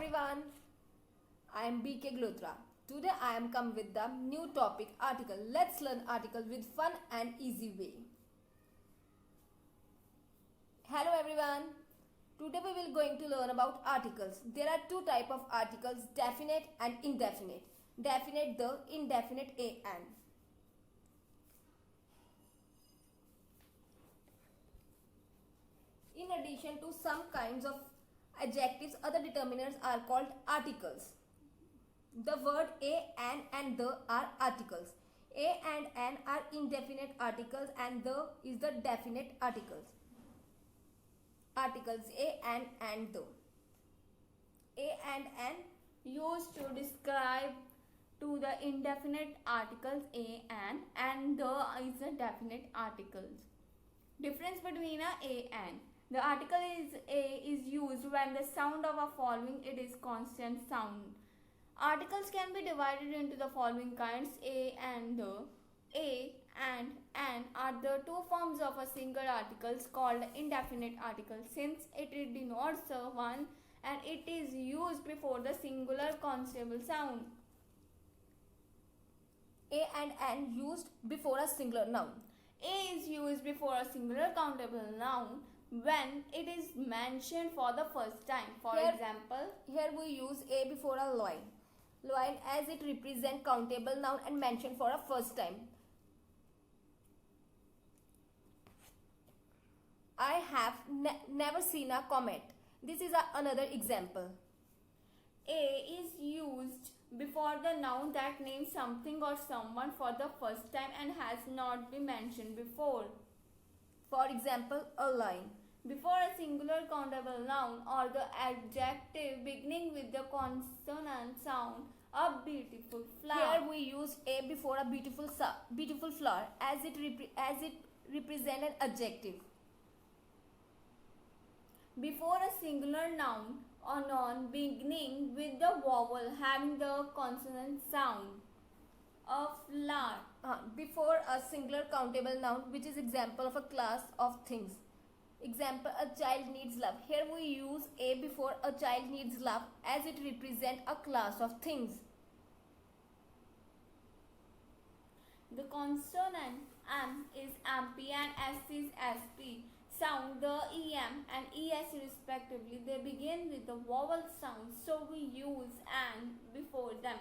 everyone, I am BK Glotra. Today I am come with the new topic article. Let's learn article with fun and easy way. Hello everyone. Today we will going to learn about articles. There are two type of articles, definite and indefinite. Definite the, indefinite an. In addition to some kinds of adjectives, other determiners are called articles. The word a, an and the are articles. A and an are indefinite articles and the is the definite articles. Articles a, an and the. A and an used to describe to the indefinite articles a and the is the definite articles. Difference between a and. The article is used when the sound of a following it is constant sound. Articles can be divided into the following kinds: a and the. A and an are the two forms of a single articles called indefinite article, since it denotes one and it is used before the singular constable sound. A and an used before a singular noun. A is used before a singular countable noun when it is mentioned for the first time. For example, here we use a before a line. Line as it represents countable noun and mentioned for a first time. I have never seen a comet. This is another example. A is used before the noun that names something or someone for the first time and has not been mentioned before. For example, a line. Before a singular countable noun or the adjective beginning with the consonant sound, a beautiful flower. Here we use a before a beautiful flower as it represents an adjective. Before a singular noun or noun beginning with the vowel having the consonant sound, a flower. Before a singular countable noun, which is example of a class of things. Example, a child needs love. Here we use a before a child needs love as it represents a class of things. The consonant m is MP and s is SP. Sound the em and es respectively. They begin with the vowel sound, so we use an before them.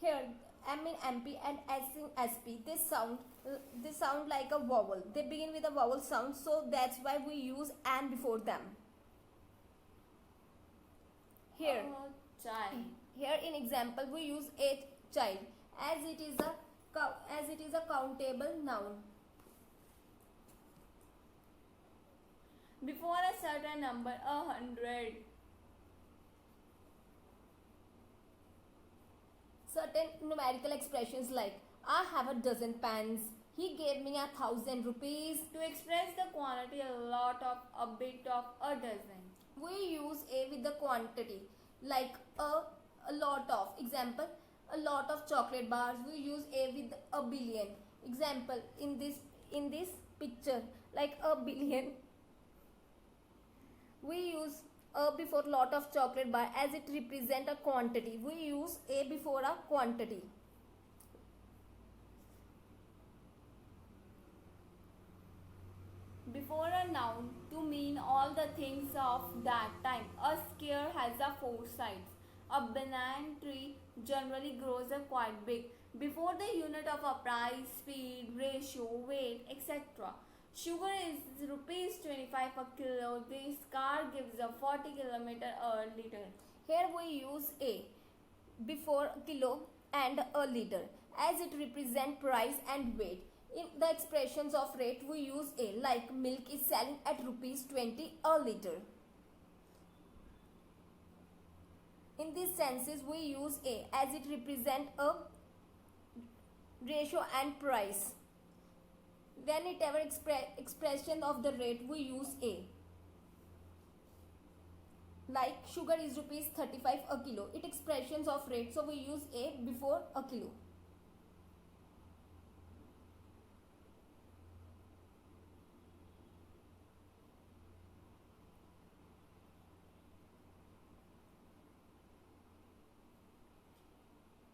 Here M in MP and S in SP, they sound like a vowel. They begin with a vowel sound, so that's why we use an before them. Here in example we use a child as it is a countable noun. Before a certain number, 100. Certain numerical expressions like I have a dozen pens, he gave me 1,000 rupees. To express the quantity, a lot of, a bit of, a dozen. We use a with the quantity like a lot of. Example, a lot of chocolate bars. We use a with a billion. Example, in this picture, like a billion. We use a before lot of chocolate bar as it represents a quantity. We use a before a quantity. Before a noun to mean all the things of that time. A square has a four sides. A banana tree generally grows quite big. Before the unit of a price, speed, ratio, weight, etc. Sugar is rupees 25 a kilo. This car gives a 40 kilometer a liter. Here we use a before kilo and a liter as it represents price and weight. In the expressions of rate we use a, like milk is selling at rupees 20 a liter. In these senses we use a as it represents a ratio and price. Whenever expression of the rate we use a, like sugar is rupees 35 a kilo. It expressions of rate, so we use a before a kilo.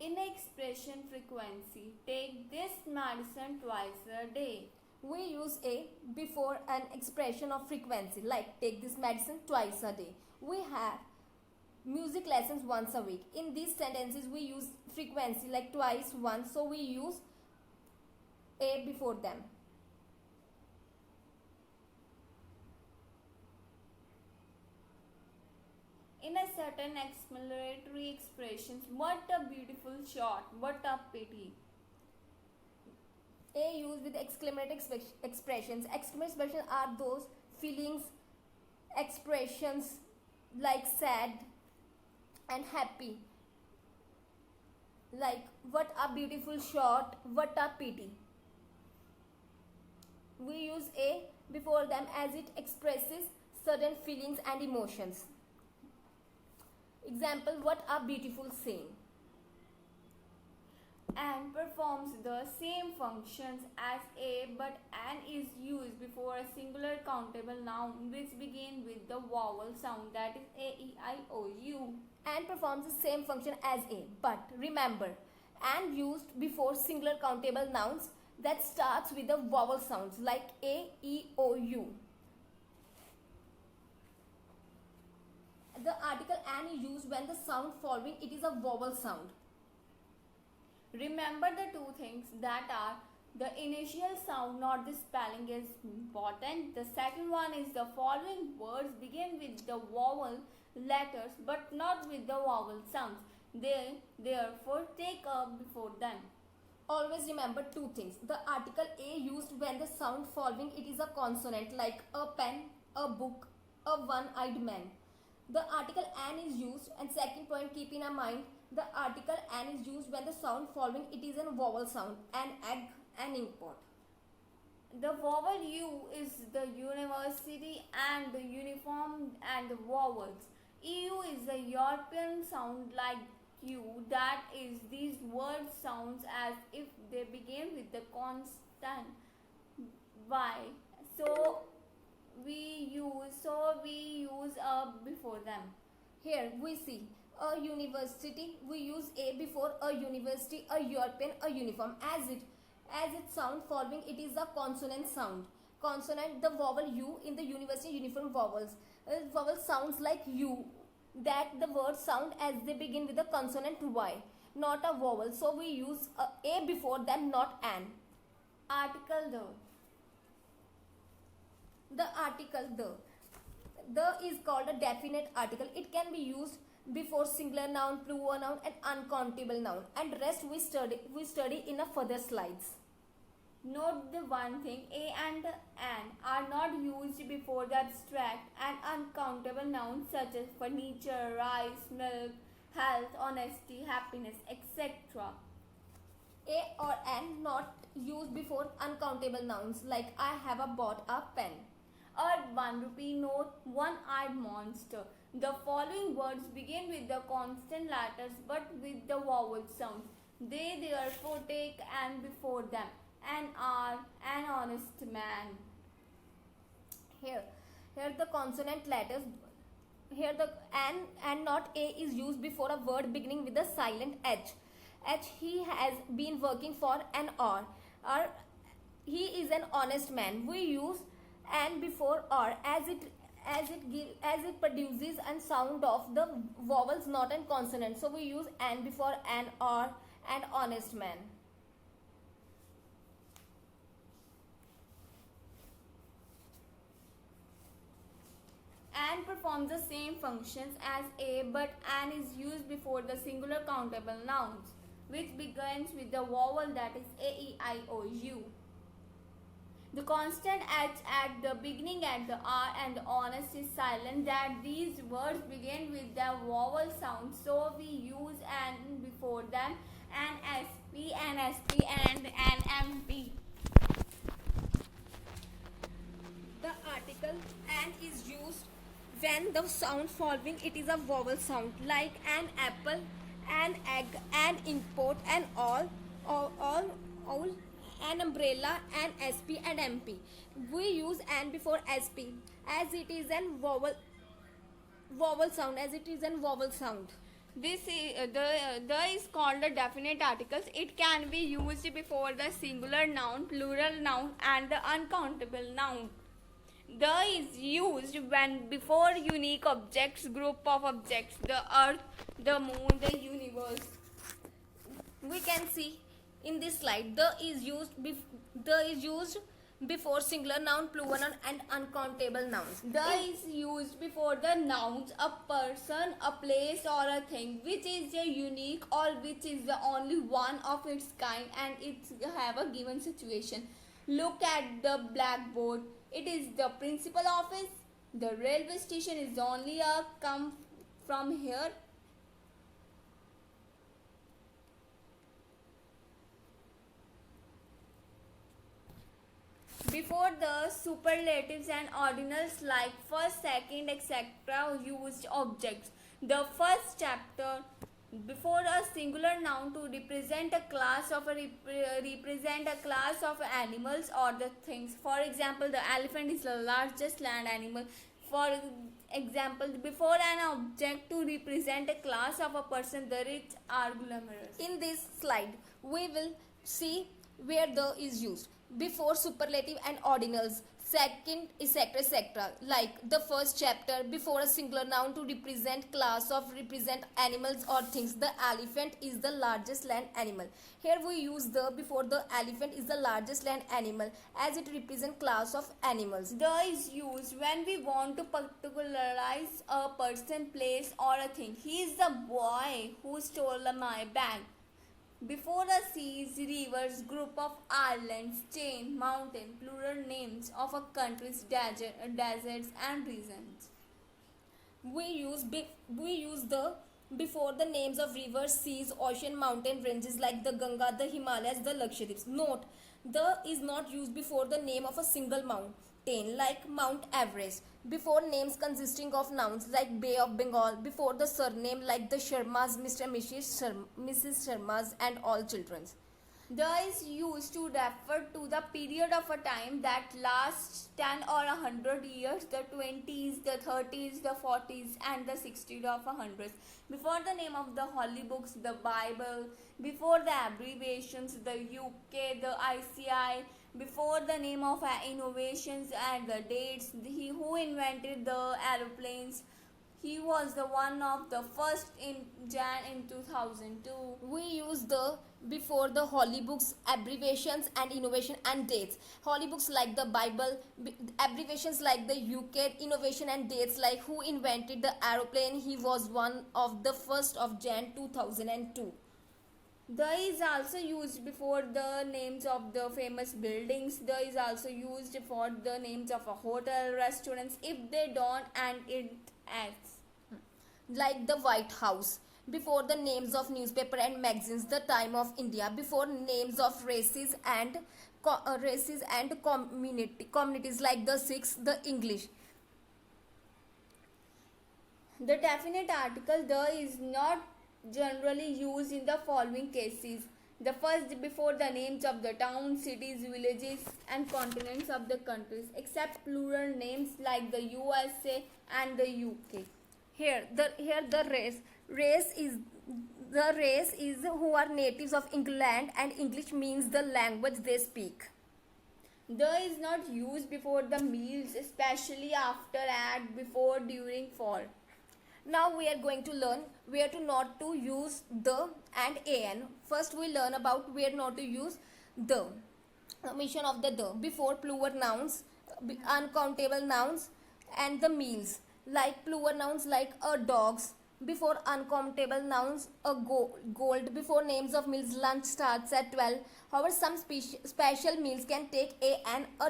In expression frequency, take this medicine twice a day. We use a before an expression of frequency, like take this medicine twice a day. We have music lessons once a week. In these sentences, we use frequency like twice, once, so we use a before them. In a certain explanatory expressions, what a beautiful shot, what a pity. A used with exclamatory expressions. Exclamatory expressions are those feelings, expressions like sad and happy. Like what a beautiful shot, what a pity. We use a before them as it expresses certain feelings and emotions. Example, what a beautiful scene. And performs the same functions as a, but an is used before a singular countable noun which begin with the vowel sound, that is a, e, I, o, u. And performs the same function as a, but remember, and used before singular countable nouns that starts with the vowel sounds like a, e, o, u. The article an is used when the sound following it is a vowel sound. Remember the two things that are the initial sound, not the spelling, is important. The second one is the following words begin with the vowel letters but not with the vowel sounds. They therefore take a before them. Always remember two things. The article a used when the sound following it is a consonant like a pen, a book, a one-eyed man. The article an is used, and second point, keep in mind, the article an is used when the sound following it is a vowel sound, an egg, an inkpot. The vowel U is the university and the uniform and the vowels. EU is the European sound like Q, that is, these words sounds as if they begin with the constant Y. So we use a before them. Here we see a university, we use a before a university, a European, a uniform. As it sound following it is a consonant sound. Consonant, the vowel U in the university uniform vowels. Vowel sounds like U, that the words sound as they begin with the consonant Y, not a vowel. So we use a before them, not an. Article the. The article the is called a definite article. It can be used before singular noun, plural noun and uncountable noun, and rest we study in a further slides. Note the one thing, a and an are not used before the abstract and uncountable nouns such as furniture, rice, milk, health, honesty, happiness, etc. A or an not used before uncountable nouns like I have bought a pen. A 1 rupee note, one-eyed monster. The following words begin with the consonant letters but with the vowel sounds. They therefore take an before them. An hour, an honest man. Here the consonant letters. Here the an and not a is used before a word beginning with the silent H. He has been working for an hour. He is an honest man. We use and before or as it produces and sound of the vowels, not an consonant. So we use and before an or and honest man. An performs the same functions as a, but an is used before the singular countable nouns, which begins with the vowel, that is a, e, I, o, u. The constant h at the beginning at the r and the honest is silent, that these words begin with the vowel sound, so we use an before them, an sp, an sp and an mp. The article an is used when the sound following it is a vowel sound like an apple, an egg, an inkpot, an all, an umbrella, an sp and mp. We use an before sp as it is an vowel sound, The is called the definite articles. It can be used before the singular noun, plural noun, and the uncountable noun. The is used when before unique objects, group of objects, the earth, the moon, the universe. We can see in this slide the is used before singular noun, plural noun, and uncountable nouns. The is used before the nouns, a person, a place, or a thing, which is a unique or which is the only one of its kind, and it have a given situation. Look at the blackboard. It is the principal office. The railway station is only a come from here. Before the superlatives and ordinals like first, second, etc. used objects. The first chapter before a singular noun to represent a class of animals or the things. For example, the elephant is the largest land animal. For example, before an object to represent a class of a person, the rich are glamorous. In this slide, we will see where the is used before superlative and ordinals, second, etc. Like the first chapter before a singular noun to represent animals or things. The elephant is the largest land animal. Here we use the before the elephant is the largest land animal as it represents class of animals. The is used when we want to particularize a person, place, or a thing. He is the boy who stole my bag. Before the seas, rivers, group of islands, chain, mountain, plural names of a country's deserts and regions. We use the before the names of rivers, seas, ocean, mountain ranges like the Ganga, the Himalayas, the Lakshadweeps. Note, the is not used before the name of a single mountain like Mount Everest. Before names consisting of nouns like Bay of Bengal. Before the surname like the Sharmas, Mr. and Mrs. Sharmas, and all children's. The is used to refer to the period of a time that lasts 10 or 100 years, the 20s, the 30s, the 40s, and the 60s of 100s. Before the name of the holy books, the Bible. Before the abbreviations, the UK, the ICI. Before the name of innovations and the dates, he who invented the aeroplanes. He was the one of the first in Jan in 2002. We use the before the holy books, abbreviations and innovation and dates. Holy books like the Bible, abbreviations like the UK, innovation and dates like who invented the aeroplane. He was one of the first of Jan 2002. The is also used before the names of the famous buildings. The is also used for the names of a hotel, restaurants if they don't and it acts. Like the White House. Before the names of newspaper and magazines, the Time of India. Before names of races and communities like the Sikhs, the English. The definite article the is not generally used in the following cases. The first before the names of the towns, cities, villages and continents of the countries except plural names like the USA and the UK. Here the race is who are natives of England, and English means the language they speak. The is not used before the meals, especially after, at, before, during, for. Now we are going to learn where to not to use the and an. First we learn about where not to use the. Omission of the before plural nouns, uncountable nouns, and the meals. Like plural nouns like a dogs. Before uncountable nouns, a gold. Before names of meals, lunch starts at 12. However, some special meals can take a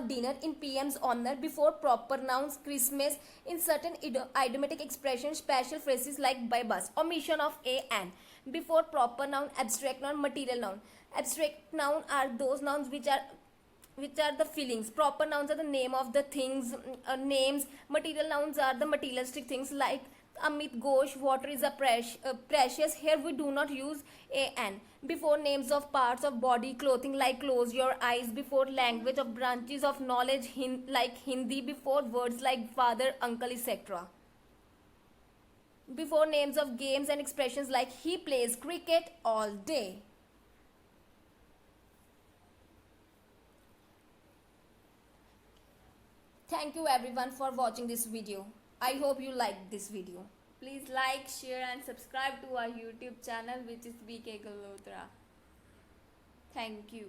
dinner in PM's honor. Before proper nouns, Christmas. In certain idiomatic expressions, special phrases like by bus. Omission of an. Before proper noun, abstract noun, material noun. Abstract noun are those nouns which are the feelings. Proper nouns are the name of the things, names. Material nouns are the materialistic things like Amit Ghosh, water is a precious. Here we do not use an. Before names of parts of body, clothing like clothes, your eyes. Before language of branches of knowledge like Hindi. Before words like father, uncle, etc. before names of games and expressions like he plays cricket all day. Thank you everyone for watching this video. I hope you liked this video. Please like, share and subscribe to our YouTube channel, which is BK Galodra. Thank you.